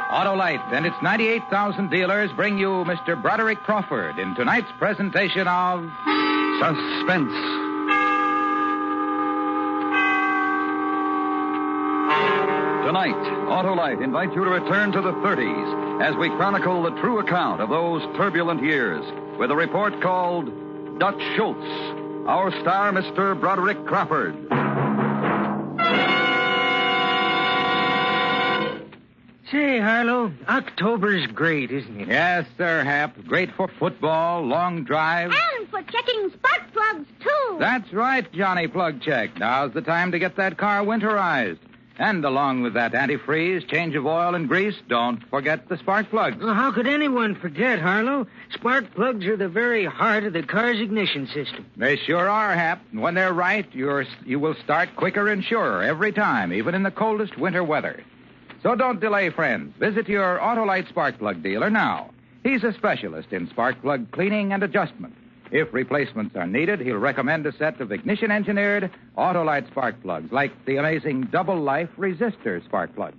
Autolite and its 98,000 dealers bring you Mr. Broderick Crawford in tonight's presentation of Suspense. Tonight, Autolite invites you to return to the 30s as we chronicle the true account of those turbulent years with a report called Dutch Schultz. Our star, Mr. Broderick Crawford. Say, Harlow, October's great, isn't it? Yes, sir, Hap. Great for football, long drives. And for checking spark plugs, too. That's right, Johnny Plug Check. Now's the time to get that car winterized. And along with that antifreeze, change of oil and grease, don't forget the spark plugs. Well, how could anyone forget, Harlow? Spark plugs are the very heart of the car's ignition system. They sure are, Hap. And when they're right, you will start quicker and surer every time, even in the coldest winter weather. So don't delay, friends. Visit your Autolite spark plug dealer now. He's a specialist in spark plug cleaning and adjustment. If replacements are needed, he'll recommend a set of ignition-engineered Autolite spark plugs, like the amazing double-life resistor spark plug.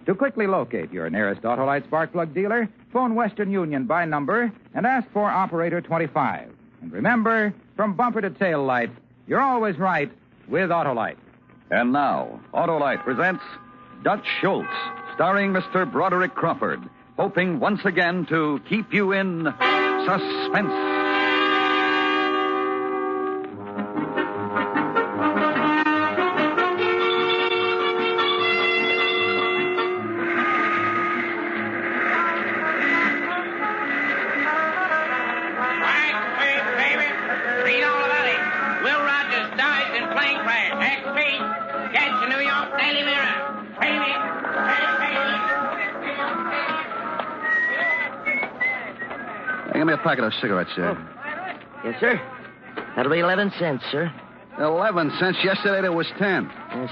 To quickly locate your nearest Autolite spark plug dealer, phone Western Union by number and ask for Operator 25. And remember, from bumper to tail light, you're always right with Autolite. And now, Autolite presents Dutch Schultz, starring Mr. Broderick Crawford, hoping once again to keep you in suspense. Give me a packet of cigarettes, sir. Oh. Yes, sir. That'll be 11 cents, sir. 11 cents? Yesterday there was 10.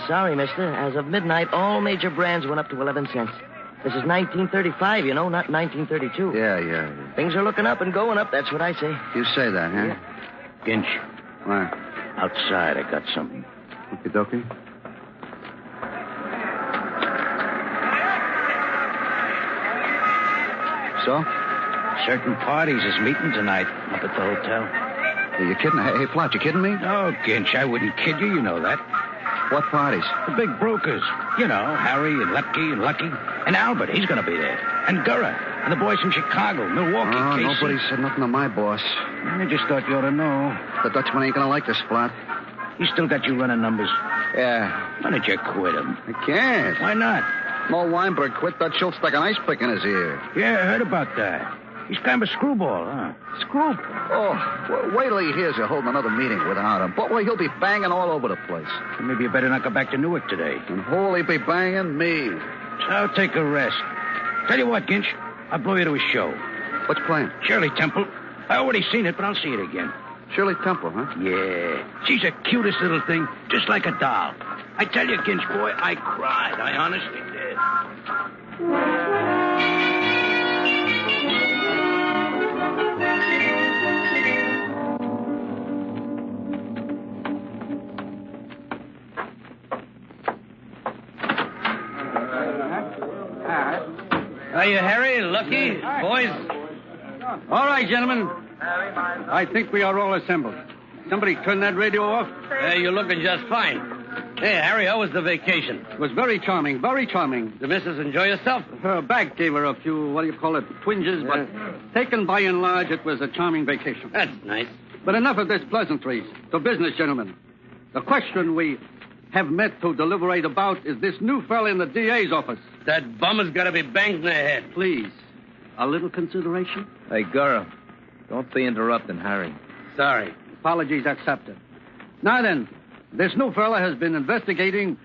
Sorry, mister. As of midnight, all major brands went up to 11 cents. This is 1935, you know, not 1932. Yeah. Things are looking up and going up, that's what I say. You say that, huh? Yeah. Ginch. What? Outside, I got something. Okie dokie. So? Certain parties is meeting tonight up at the hotel. Are you kidding? Hey, Flat, you kidding me? No, Ginch, I wouldn't kid you. You know that. What parties? The big brokers. You know, Harry and Lepke and Lucky. And Albert, he's going to be there. And Gurra. And the boys from Chicago, Milwaukee, Casey. Nobody said nothing to my boss. I just thought you ought to know. The Dutchman ain't going to like this, Flat. He still got you running numbers. Yeah. Why don't you quit him? I can't. Why not? No Weinberg quit. Dutch Schultz stuck an ice pick in his ear. Yeah, I heard about that. He's kind of a screwball, huh? Screwball? Oh, well, wait till he hears you're holding another meeting without him. Boy, he'll be banging all over the place. Well, maybe you better not go back to Newark today. And who'll he be banging? Me. So I'll take a rest. Tell you what, Ginch, I'll blow you to a show. What's playing? Shirley Temple. I already seen it, but I'll see it again. Shirley Temple, huh? Yeah. She's the cutest little thing, just like a doll. I tell you, Ginch, boy, I cried. I honestly did. Are you Harry, Lucky, boys? All right, gentlemen. I think we are all assembled. Somebody turn that radio off. You're looking just fine. Hey, Harry, how was the vacation? It was very charming, very charming. The missus enjoy herself? Her back gave her a few, twinges, but taken by and large, it was a charming vacation. That's nice. But enough of this pleasantries. To business, gentlemen. The question we have met to deliberate about is this new fella in the DA's office. That bum has got to be banged in the head. Please, a little consideration? Hey, girl, don't be interrupting Harry. Sorry. Apologies accepted. Now then, this new fella has been investigating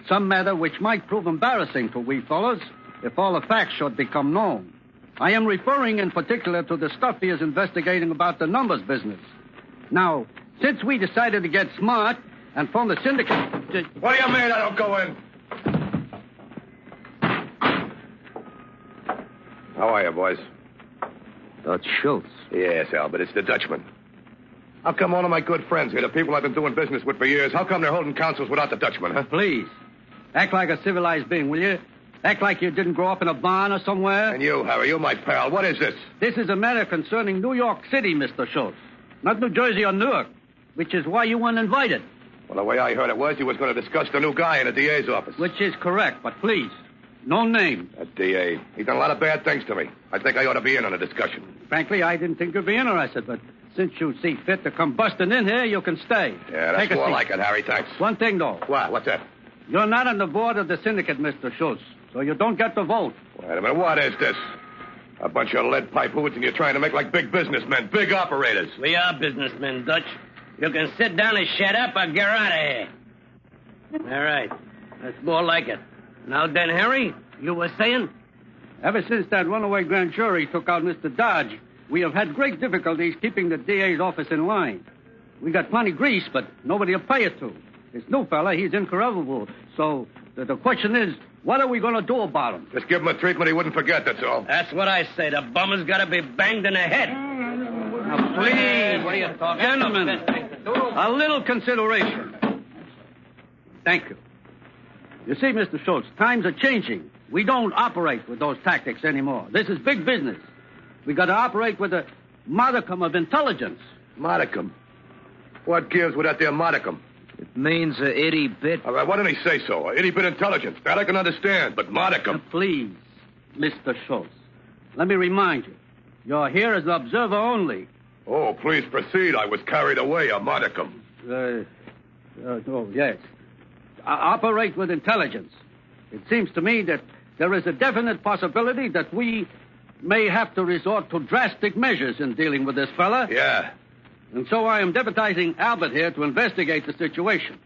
some matter which might prove embarrassing to we fellows if all the facts should become known. I am referring in particular to the stuff he is investigating about the numbers business. Now, since we decided to get smart and form the syndicate... What do you mean I don't go in? How are you, boys? Dutch Schultz. Yes, Albert, it's the Dutchman. How come all of my good friends here, the people I've been doing business with for years, how come they're holding councils without the Dutchman, huh? Please, act like a civilized being, will you? Act like you didn't grow up in a barn or somewhere. And you, Harry, you're my pal. What is this? This is a matter concerning New York City, Mr. Schultz. Not New Jersey or Newark, which is why you weren't invited. Well, the way I heard it was you was going to discuss the new guy in the DA's office. Which is correct, but please, no names. That DA. He's done a lot of bad things to me. I think I ought to be in on the discussion. Frankly, I didn't think you'd be interested, but since you see fit to come busting in here, you can stay. Yeah, that's Take a more seat. like it, Harry. Thanks. One thing, though. What? What's that? You're not on the board of the syndicate, Mr. Schultz, so you don't get to vote. Wait a minute. What is this? A bunch of lead pipe hoods, and you're trying to make like big businessmen, big operators. We are businessmen, Dutch. You can sit down and shut up or get out of here. All right. That's more like it. Now then, Harry, you were saying? Ever since that runaway grand jury took out Mr. Dodge, we have had great difficulties keeping the DA's office in line. We got plenty grease, but nobody to pay it to. This new fella, he's incorruptible. So the question is, what are we going to do about him? Just give him a treatment he wouldn't forget, that's all. That's what I say. The bummer's got to be banged in the head. Now, please, What are you talking gentlemen, a little consideration. Thank you. You see, Mr. Schultz, times are changing. We don't operate with those tactics anymore. This is big business. We got to operate with a modicum of intelligence. Modicum? What gives with that there modicum? It means a itty bit. All right, why didn't he say so? Itty bit intelligence. That I can understand, but modicum. Now, please, Mr. Schultz, let me remind you, you're here as an observer only. Oh, please proceed. I was carried away, a modicum. Oh, yes. Operate with intelligence. It seems to me that there is a definite possibility that we may have to resort to drastic measures in dealing with this fella. Yeah. And so I am deputizing Albert here to investigate the situation.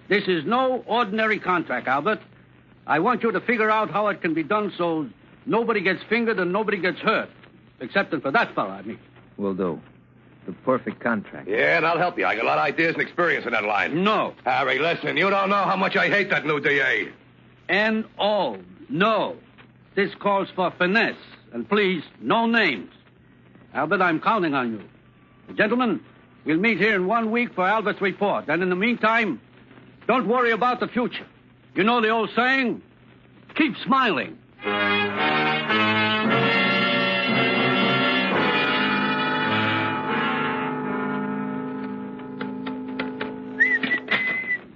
This is no ordinary contract, Albert. I want you to figure out how it can be done so nobody gets fingered and nobody gets hurt. Excepting for that fella, I mean. Will do. The perfect contract. Yeah, and I'll help you. I got a lot of ideas and experience in that line. No. Harry, listen, you don't know how much I hate that new DA. N-O. No. This calls for finesse. And please, no names. Albert, I'm counting on you. Gentlemen, we'll meet here in 1 week for Albert's report. And in the meantime, don't worry about the future. You know the old saying? Keep smiling.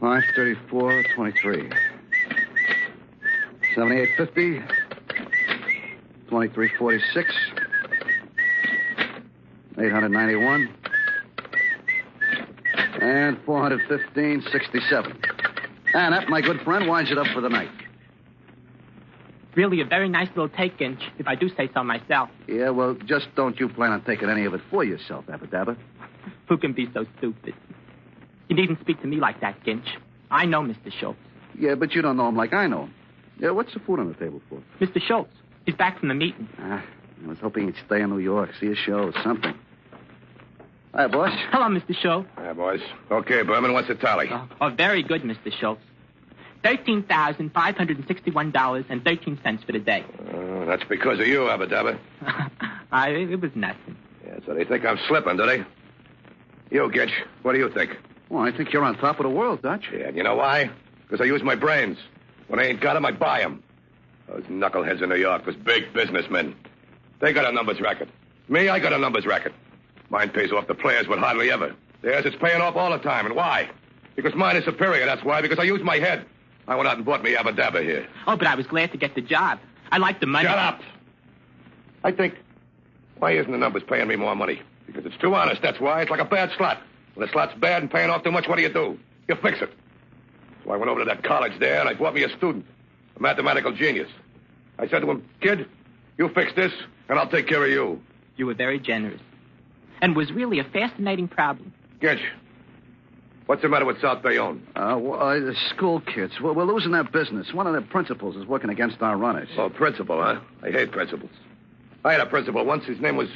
$534.23. 78.50. 23.46. 891. And 415.67. And that, my good friend, winds it up for the night. Really a very nice little take, Ginch, if I do say so myself. Yeah, well, just don't you plan on taking any of it for yourself, Abba-Dabba. Who can be so stupid? You needn't speak to me like that, Ginch. I know Mr. Schultz. Yeah, but you don't know him like I know him. Yeah, what's the food on the table for? Mr. Schultz. He's back from the meeting. I was hoping he'd stay in New York, see a show or something. Hi, boss. Hello, Mr. Schultz. Yeah, boys. Okay, Berman, what's the tally? Oh, very good, Mr. Schultz. $13,561.13 for the day. That's because of you, Abba-Dabba. It was nothing. Yeah, so they think I'm slipping, do they? You, Gitch, what do you think? Well, I think you're on top of the world, Dutch. Yeah, and you know why? Because I use my brains. When I ain't got them, I buy them. Those knuckleheads in New York, those big businessmen. They got a numbers racket. Me, I got a numbers racket. Mine pays off the players, but hardly ever. Theirs, it's paying off all the time. And why? Because mine is superior, that's why. Because I use my head. I went out and bought me Abba-Dabba here. Oh, but I was glad to get the job. I like the money. Shut up. I think, why isn't the numbers paying me more money? Because it's too honest, that's why. It's like a bad slot. When the slot's bad and paying off too much, what do? You fix it. So I went over to that college there, and I bought me a student, a mathematical genius. I said to him, kid, you fix this, and I'll take care of you. You were very generous. And was really a fascinating problem. Gitch, what's the matter with South Bayonne? The school kids. We're losing their business. One of their principals is working against our runners. Oh, principal, huh? I hate principals. I had a principal once. His name was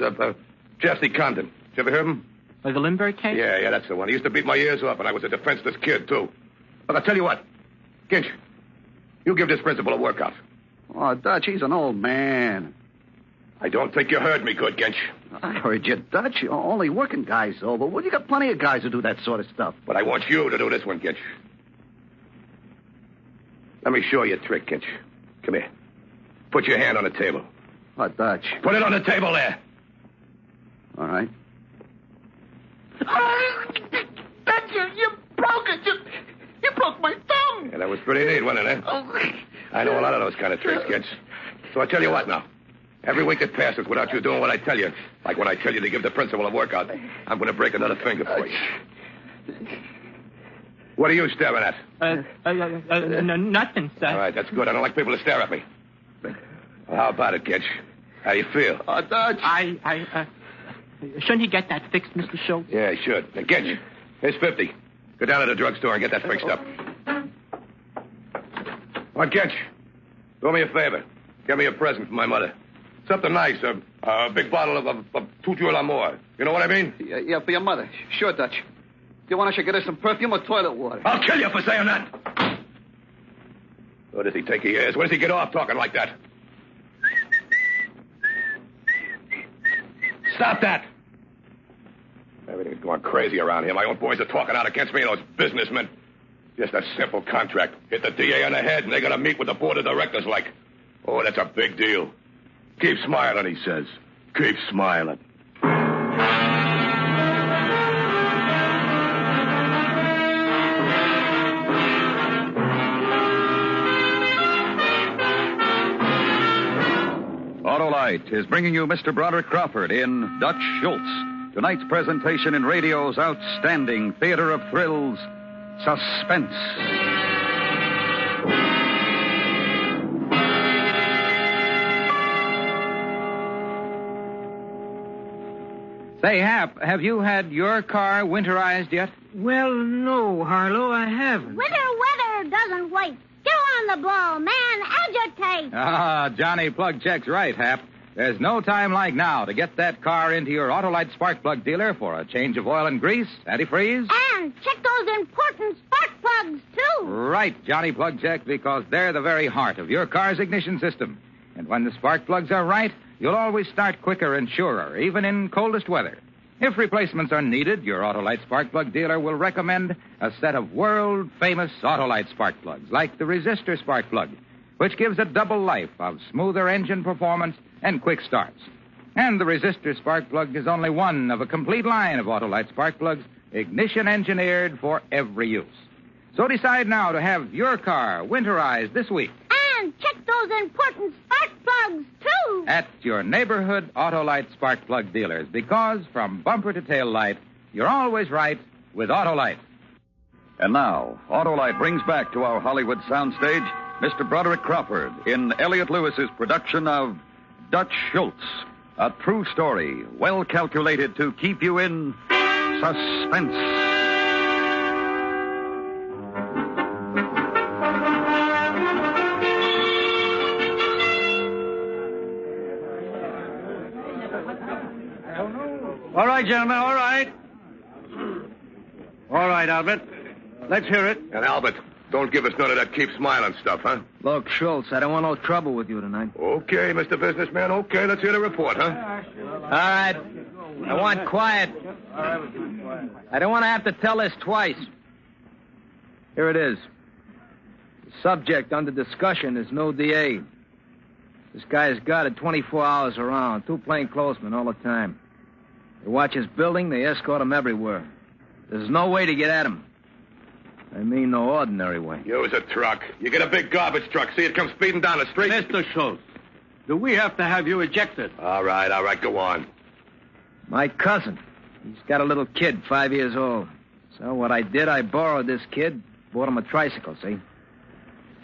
Jesse Condon. Did you ever hear of him? The Lindbergh case? Yeah, that's the one. He used to beat my ears off, and I was a defenseless kid, too. Look, I'll tell you what. Ginch, you give this principal a workout. Oh, Dutch, he's an old man. I don't think you heard me good, Ginch. I heard you, Dutch. Only working guys, though. But you got plenty of guys who do that sort of stuff. But I want you to do this one, Ginch. Let me show you a trick, Ginch. Come here. Put your hand on the table. What, Dutch? Put it on the table there. All right. That's you broke it. You broke my thumb. Yeah, that was pretty neat, wasn't it, eh? I know a lot of those kind of tricks, kids. So I tell you what now. Every week that passes without you doing what I tell you, like when I tell you to give the principal a workout, I'm going to break another finger for you. What are you staring at? Nothing, sir. All right, that's good. I don't like people to stare at me. Well, how about it, Gitch? How do you feel? Dutch. Shouldn't he get that fixed, Mr. Schultz? Yeah, he should. Now, Gitch, here's 50. Go down to the drugstore and get that fixed up. Well, Gitch, do me a favor. Get me a present from my mother. Something nice, a big bottle of Tout de l'Amour. You know what I mean? Yeah, for your mother. Sure, Dutch. Do you want us to get her some perfume or toilet water? I'll kill you for saying that. Where does he think he is? Where does he get off talking like that? Stop that! Everything's going crazy around here. My own boys are talking out against me and those businessmen. Just a simple contract. Hit the DA on the head, and they're going to meet with the board of directors like... Oh, that's a big deal. Keep smiling, he says. Keep smiling. Autolite is bringing you Mr. Broderick Crawford in Dutch Schultz. Tonight's presentation in radio's outstanding theater of thrills, Suspense. Say, Hap, have you had your car winterized yet? Well, no, Harlow, I haven't. Winter weather doesn't wait. Get on the ball, man. Agitate. Ah, Johnny Plug Check's right, Hap. There's no time like now to get that car into your Autolite spark plug dealer for a change of oil and grease, antifreeze. And check those important spark plugs, too. Right, Johnny Plug Check, because they're the very heart of your car's ignition system. And when the spark plugs are right, you'll always start quicker and surer, even in coldest weather. If replacements are needed, your Autolite spark plug dealer will recommend a set of world-famous Autolite spark plugs, like the resistor spark plug, which gives a double life of smoother engine performance and quick starts. And the resistor spark plug is only one of a complete line of Autolite spark plugs, ignition engineered for every use. So decide now to have your car winterized this week. And check those important spark plugs, too. At your neighborhood Autolite spark plug dealers, because from bumper to tail light, you're always right with Autolite. And now, Autolite brings back to our Hollywood soundstage Mr. Broderick Crawford in Elliot Lewis's production of Dutch Schultz, a true story well calculated to keep you in suspense. All right, gentlemen, all right. All right, Albert. Let's hear it. And Albert, don't give us none of that keep smiling stuff, huh? Look, Schultz, I don't want no trouble with you tonight. Okay, Mr. Businessman, okay. Let's hear the report, huh? All right. I want quiet. I don't want to have to tell this twice. Here it is. The subject under discussion is no DA. This guy's got it 24 hours around. 2 plainclothesmen all the time. They watch his building, they escort him everywhere. There's no way to get at him. I mean no ordinary way. Use a truck. You get a big garbage truck. See it come speeding down the street? Mr. Schultz, do we have to have you ejected? All right, go on. My cousin. He's got a little kid, 5 years old. So what I did, I borrowed this kid, bought him a tricycle, see?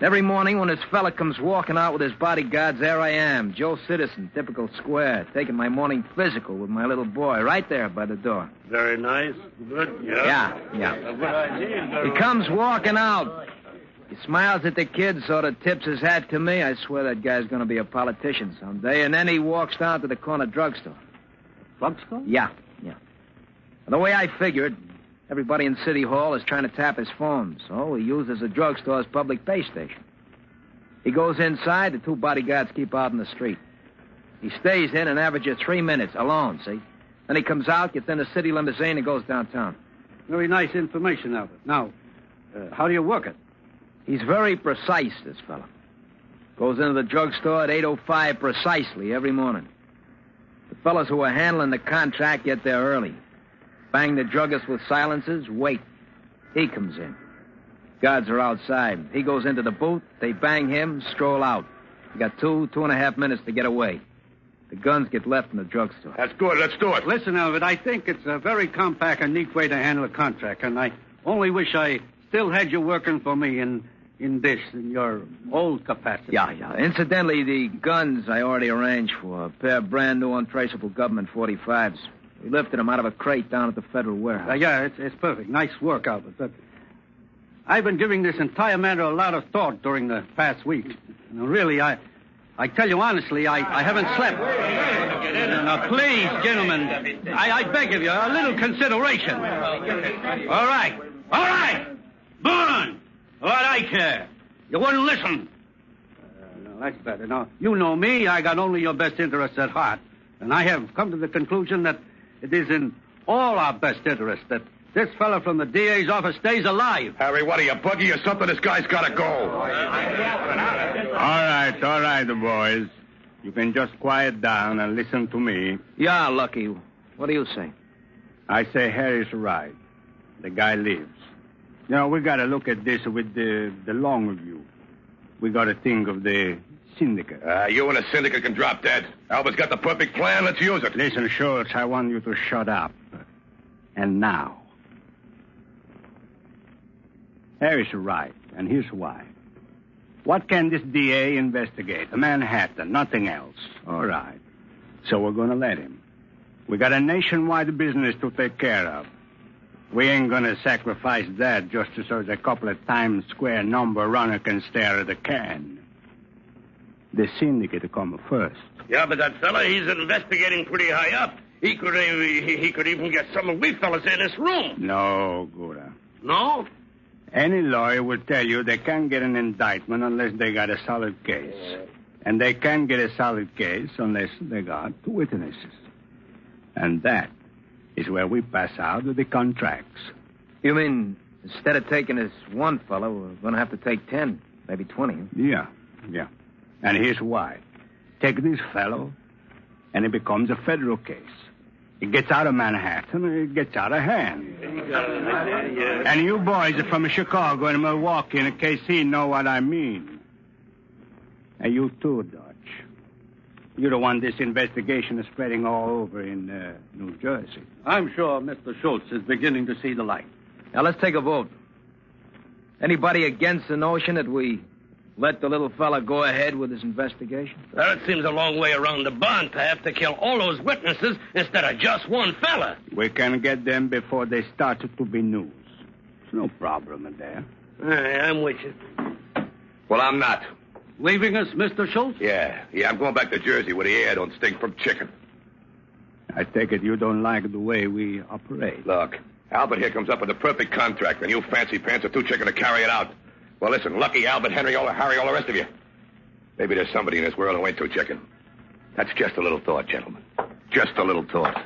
Every morning when this fella comes walking out with his bodyguards, there I am, Joe Citizen, typical square, taking my morning physical with my little boy right there by the door. Very nice. Good. Yeah. Yeah. He comes walking out. He smiles at the kid, sort of tips his hat to me. I swear that guy's going to be a politician someday. And then he walks down to the corner drugstore. Drugstore? Yeah. And the way I figured, everybody in City Hall is trying to tap his phone, so he uses the drugstore's public pay station. He goes inside, the 2 bodyguards keep out in the street. He stays in an average of 3 minutes, alone, see? Then he comes out, gets in a city limousine, and goes downtown. Very nice information, Albert. Now, how do you work it? He's very precise, this fella. Goes into the drugstore at 8:05 precisely every morning. The fellas who are handling the contract get there early. Bang the druggist with silencers, wait. He comes in. Guards are outside. He goes into the booth, they bang him, stroll out. You got 2.5 minutes to get away. The guns get left in the drugstore. That's good. Let's do it. Listen, Albert, I think it's a very compact and neat way to handle a contract, and I only wish I still had you working for me in your old capacity. Yeah. Incidentally, the guns I already arranged for. A pair of brand new untraceable government 45s. We lifted them out of a crate down at the federal warehouse. It's perfect. Nice work, Albert. But I've been giving this entire matter a lot of thought during the past week. Really, I tell you honestly, I haven't slept. Now, please, gentlemen, I beg of you, a little consideration. All right. Burn! What I care. You wouldn't listen. No, that's better. Now, you know me. I got only your best interests at heart. And I have come to the conclusion that it is in all our best interests that this fella from the DA's office stays alive. Harry, what are you, buggy or something? This guy's got to go. All right, boys. You can just quiet down and listen to me. Yeah, Lucky. What do you say? I say Harry's right. The guy lives. You know, we got to look at this with the long view. We got to think of the syndicate. You and the syndicate can drop dead. Albert's got the perfect plan. Let's use it. Listen, Schultz, I want you to shut up. And now. Harry's right, and here's why. What can this DA investigate? A Manhattan, nothing else. All right. So we're going to let him. We got a nationwide business to take care of. We ain't going to sacrifice that just so a couple of Times Square number runner can stare at a can. The syndicate will come first. Yeah, but that fella, he's investigating pretty high up. He could even get some of we fellas in this room. No, Gura. No? Any lawyer will tell you they can't get an indictment unless they got a solid case. And they can't get a solid case unless they got witnesses. And that is where we pass out the contracts. You mean instead of taking this one fellow, we're going to have to take 10, maybe 20? Yeah. And here's why. Take this fellow, and it becomes a federal case. It gets out of Manhattan, and it gets out of hand. And you boys are from Chicago and Milwaukee, and in case he know what I mean. And you too, Dutch. You don't want this investigation spreading all over in New Jersey. I'm sure Mr. Schultz is beginning to see the light. Now, let's take a vote. Anybody against the notion that we let the little fella go ahead with his investigation? Well, it seems a long way around the bond to have to kill all those witnesses instead of just one fella. We can get them before they start to be news. There's no problem in there. I'm with you. Well, I'm not. Leaving us, Mr. Schultz? Yeah, I'm going back to Jersey where the air don't stink from chicken. I take it you don't like the way we operate. Look, Albert here comes up with the perfect contract, and you fancy pants are too chicken to carry it out. Well, listen, Lucky, Albert, Henry, Harry, all the rest of you. Maybe there's somebody in this world who ain't too chicken. That's just a little thought, gentlemen. Just a little thought.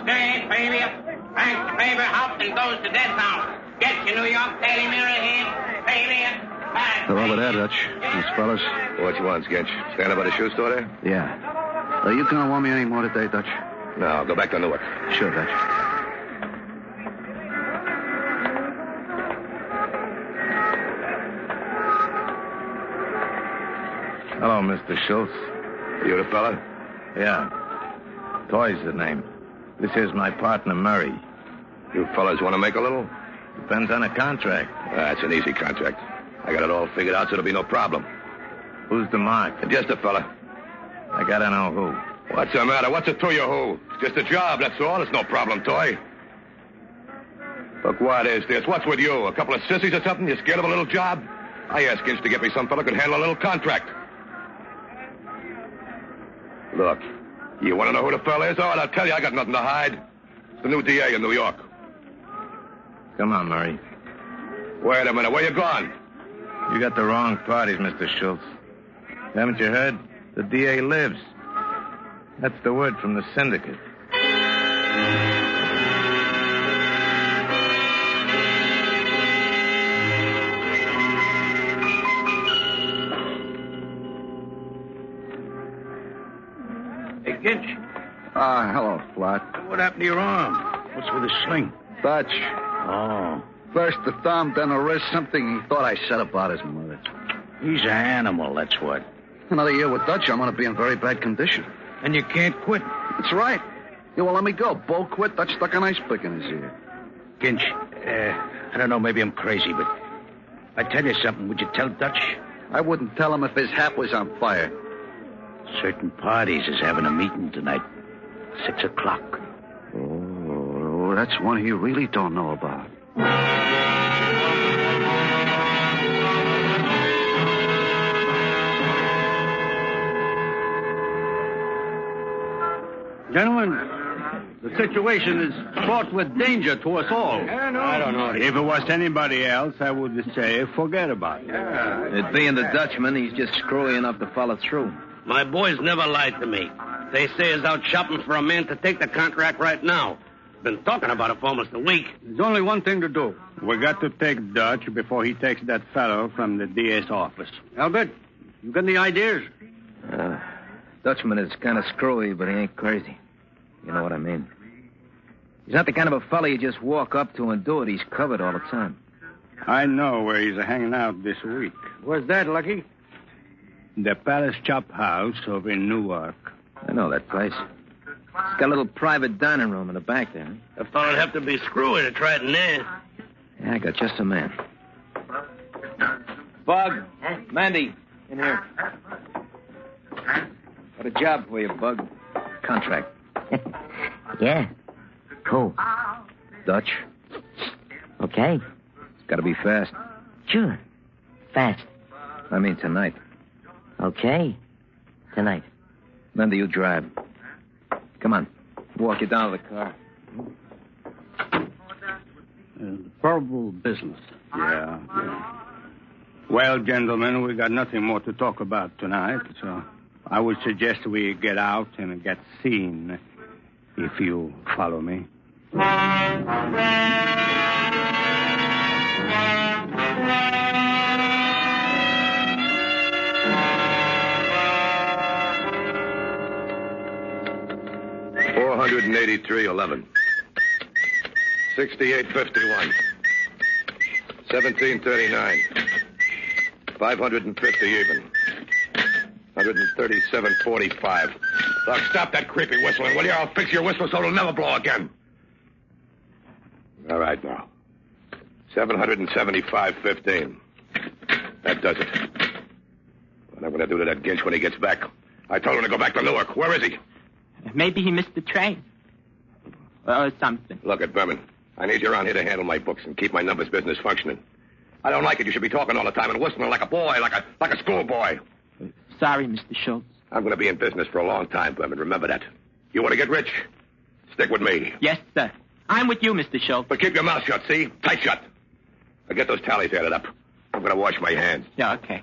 Thanks, favor, Hopkins goes to death house. Get your New York Daily Mirror here. Failure. Hello there, Dutch. These fellas. What you want, Skinch? Stand up by the shoe store there? Yeah. You gonna want me any more today, Dutch? No, I'll go back to Newark. Sure, Dutch. Hello, Mr. Schultz. You the fella? Yeah. Toy's the name. This here's my partner, Murray. You fellas want to make a little? Depends on the contract. It's an easy contract. I got it all figured out, so there'll be no problem. Who's the mark? Just a fella. I gotta know who. What's the matter? What's it to you, who? It's just a job, that's all. It's no problem, Toy. Look, what is this? What's with you? A couple of sissies or something? You scared of a little job? I asked Inch to get me some fella who could handle a little contract. Look, you want to know who the fella is? All right, I'll tell you, I got nothing to hide. It's the new DA in New York. Come on, Murray. Wait a minute, where you gone? You got the wrong parties, Mr. Schultz. Haven't you heard? The DA lives. That's the word from the syndicate. Hey, Ginch. Hello, Flat. What happened to your arm? What's with the sling? Dutch. Oh. First the thumb, then the wrist. Something he thought I said about his mother. He's an animal, that's what. Another year with Dutch, I'm going to be in very bad condition. And you can't quit. That's right. You won't let me go. Bo quit. Dutch stuck an ice pick in his ear. Ginch, I don't know, maybe I'm crazy, but I tell you something, would you tell Dutch? I wouldn't tell him if his hat was on fire. Certain parties is having a meeting tonight. 6 o'clock. Oh, that's one he really don't know about. Gentlemen, the situation is fraught with danger to us all. I don't know. If it was anybody else, I would say forget about it. It being the Dutchman, he's just screwy enough to follow through. My boys never lied to me. They say he's out shopping for a man to take the contract right now. Been talking about it for almost a week. There's only one thing to do. We got to take Dutch before he takes that fellow from the DA's office. Albert, you got any ideas? Dutchman is kind of screwy, but he ain't crazy. You know what I mean. He's not the kind of a fella you just walk up to and do it. He's covered all the time. I know where he's hanging out this week. Where's that, Lucky? The Palace Chop House over in Newark. I know that place. It's got a little private dining room in the back there. I thought it'd have to be screwy to try it in there. Yeah, I got just a man. Bug. Mandy, in here. Got a job for you, Bug. Contract. Yeah. Cool. Dutch. Okay. It's got to be fast. Sure. Fast. I mean tonight. Okay. Tonight. Mandy, you drive. Come on. Walk you down to the car. Probable business. Yeah. Well, gentlemen, we got nothing more to talk about tonight, so I would suggest we get out and get seen, if you follow me. $483.11. 68.51. 17.39. 550 even. 137.45. Doc, stop that creepy whistling, will you? I'll fix your whistle so it'll never blow again. All right, now. 775.15. That does it. What I'm going to do to that Ginch when he gets back? I told him to go back to Newark. Where is he? Maybe he missed the train. Or something. Look at Berman. I need you around here to handle my books and keep my numbers business functioning. I don't like it. You should be talking all the time and whistling like a boy, like a schoolboy. Sorry, Mr. Schultz. I'm going to be in business for a long time, Berman. Remember that. You want to get rich? Stick with me. Yes, sir. I'm with you, Mr. Schultz. But keep your mouth shut, see? Tight shut. Now get those tallies added up. I'm going to wash my hands. Yeah, okay.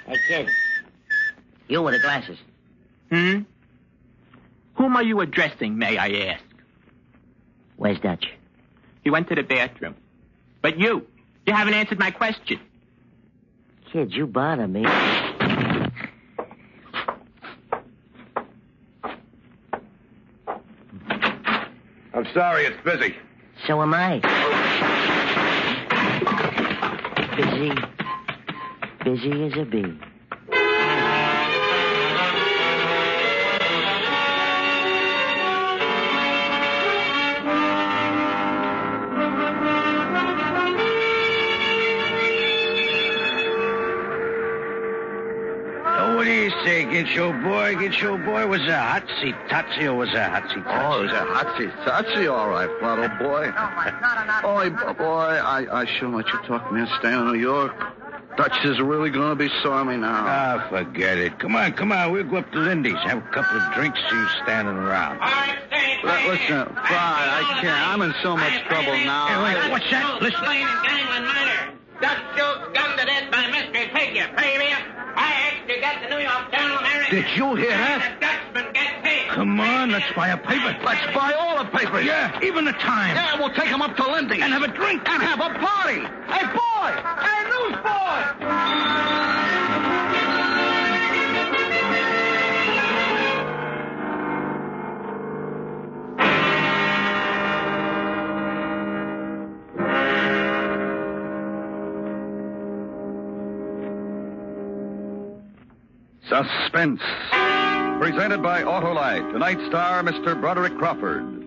Hey, kid. You with the glasses. Whom are you addressing, may I ask? Where's Dutch? He went to the bathroom. But you haven't answered my question. Kid, you bother me. I'm sorry, it's busy. So am I. Busy as a bee. What do you say, Hey, get your boy. Was a hot seat Tatsi or was a hot seat Tatsi? Oh, it was a hot seat Tatsi, all right, Flato boy. Oh, boy, I shouldn't let you talk, man. Stay in New York. Dutch is really going to be sorry now. Ah, forget it. Come on. We'll go up to Lindy's. Have a couple of drinks, see you standing around. Listen, Fry, I can't. I'm in so much trouble now. Hey, wait, what's that? Listen. Gangland murder. Dutch Schultz gunned to death by mystery figure. Failure. I actually got the New York Journal American. Did you hear that? The Dutchman gets paid. Come on, let's buy a paper. Let's buy all the papers. Yeah, even the time. Yeah, we'll take them up to Lindy's. And have a drink. And have a party. Hey, boy! Hey, newsboy! Suspense. Presented by Autolite. Tonight's star, Mr. Broderick Crawford.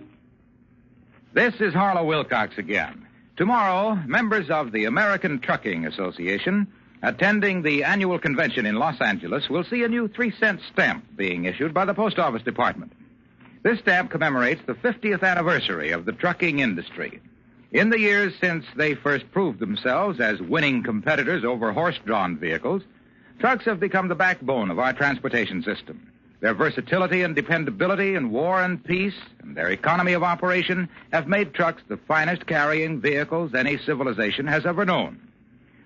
This is Harlow Wilcox again. Tomorrow, members of the American Trucking Association attending the annual convention in Los Angeles will see a new 3-cent stamp being issued by the Post Office Department. This stamp commemorates the 50th anniversary of the trucking industry. In the years since they first proved themselves as winning competitors over horse-drawn vehicles, trucks have become the backbone of our transportation system. Their versatility and dependability in war and peace and their economy of operation have made trucks the finest carrying vehicles any civilization has ever known.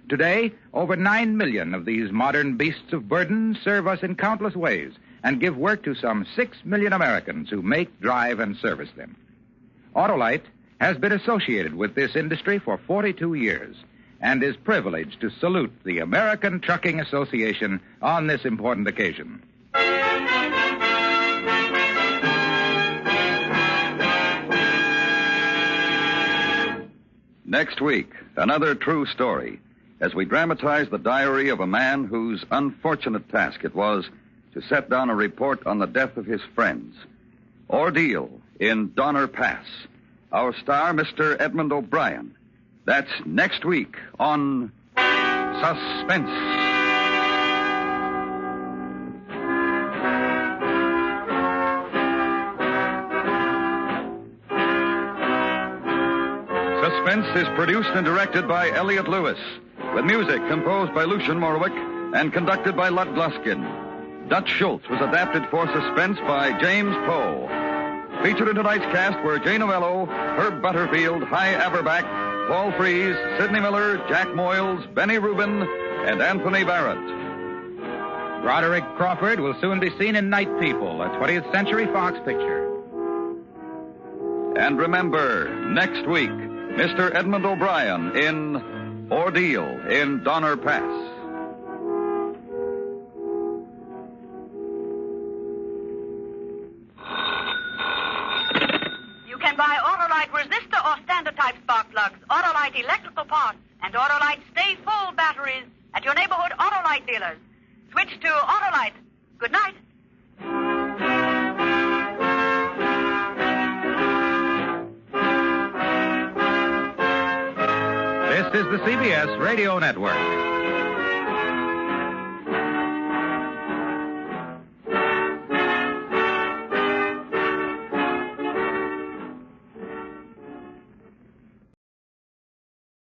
Today, over 9 million of these modern beasts of burden serve us in countless ways and give work to some 6 million Americans who make, drive, and service them. Autolite has been associated with this industry for 42 years and is privileged to salute the American Trucking Association on this important occasion. Next week, another true story, as we dramatize the diary of a man whose unfortunate task it was to set down a report on the death of his friends. Ordeal in Donner Pass. Our star, Mr. Edmund O'Brien. That's next week on Suspense. Suspense is produced and directed by Elliott Lewis, with music composed by Lucien Morawick and conducted by Lud Gluskin. Dutch Schultz was adapted for Suspense by James Poe. Featured in tonight's cast were Jay Novello, Herb Butterfield, Hy Averback, Paul Frees, Sidney Miller, Jack Moyles, Benny Rubin, and Anthony Barrett. Broderick Crawford will soon be seen in Night People, a 20th Century Fox picture. And remember, next week, Mr. Edmund O'Brien in Ordeal in Donner Pass. Buy Autolite resistor or standard type spark plugs, Autolite electrical parts, and Autolite Stay Full batteries at your neighborhood Autolite dealers. Switch to Autolite. Good night. This is the CBS Radio Network.